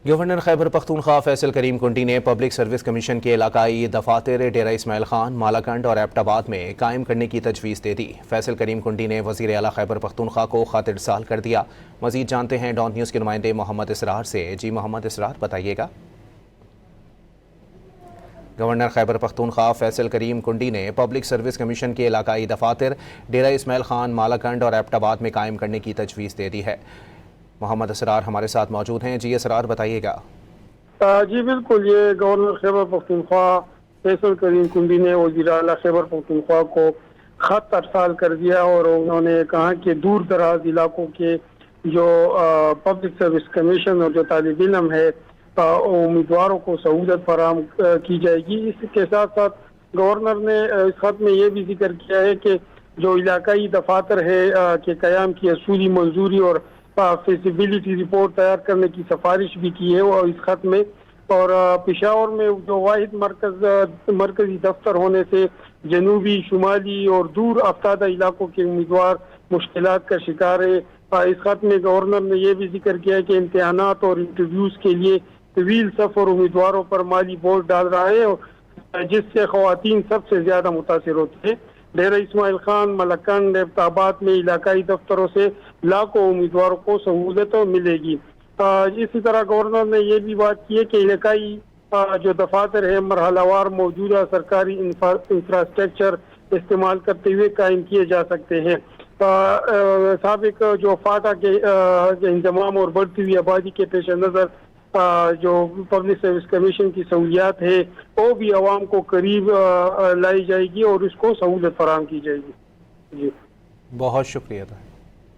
Governor Khyber Pakhtunkhwa Faisal کریم کنڈی نے public service commission کے علاقائی دفاتر ڈیرہ اسماعیل خان، مالاکنڈ اور ایبٹ آباد میں قائم کرنے کی تجویز دے دی۔ فیصل کریم کنڈی نے وزیر اعلیٰ خیبر پختونخوا کو خط ارسال کر دیا۔ مزید جانتے ہیں ڈان نیوز کے نمائندے محمد اسرار سے۔ جی محمد اسرار، بتائیے گا۔ گورنر خیبر پختونخوا فیصل کریم کنڈی نے پبلک سروس کمیشن کے علاقائی دفاتر ڈیرہ اسماعیل خان، مالاکنڈ اور ایبٹ آباد میں قائم کرنے کی تجویز دے دی ہے۔ محمد اسرار ہمارے ساتھ موجود ہیں۔ جی اسرار، بتائیے گا۔ جی بالکل، یہ گورنر خیبر پختونخوا فیصل کریم کنڈی نے وزیر اعلیٰ خیبر پختونخوا کو خط ارسال کر دیا اور انہوں نے کہا کہ دور دراز علاقوں کے جو پبلک سروس کمیشن اور جو طالب علم ہے امیدواروں کو سہولت فراہم کی جائے گی۔ اس کے ساتھ ساتھ گورنر نے اس خط میں یہ بھی ذکر کیا ہے کہ جو علاقائی دفاتر ہے کے قیام کی اصولی منظوری اور فیزیبلٹی رپورٹ تیار کرنے کی سفارش بھی کی ہے اور اس خط میں، اور پشاور میں جو واحد مرکزی دفتر ہونے سے جنوبی، شمالی اور دور افتادہ علاقوں کے امیدوار مشکلات کا شکار ہے۔ اس خط میں گورنر نے یہ بھی ذکر کیا ہے کہ امتحانات اور انٹرویوز کے لیے طویل سفر امیدواروں پر مالی بوجھ ڈال رہا ہے، جس سے خواتین سب سے زیادہ متاثر ہوتی ہیں۔ ڈیرہ اسماعیل خان، مالاکنڈ، ایبٹ آباد میں علاقائی دفتروں سے لاکھوں امیدواروں کو سہولت ملے گی۔ اسی طرح گورنر نے یہ بھی بات کی ہے کہ علاقائی جو دفاتر ہے مرحلہ وار موجودہ سرکاری انفراسٹرکچر استعمال کرتے ہوئے قائم کیے جا سکتے ہیں۔ سابق جو فاٹا کے انضمام اور بڑھتی ہوئی آبادی کے پیش نظر جو پبلک سروس کمیشن کی سہولیات ہے وہ بھی عوام کو قریب لائی جائے گی اور اس کو سہولت فراہم کی جائے گی۔ جی بہت شکریہ۔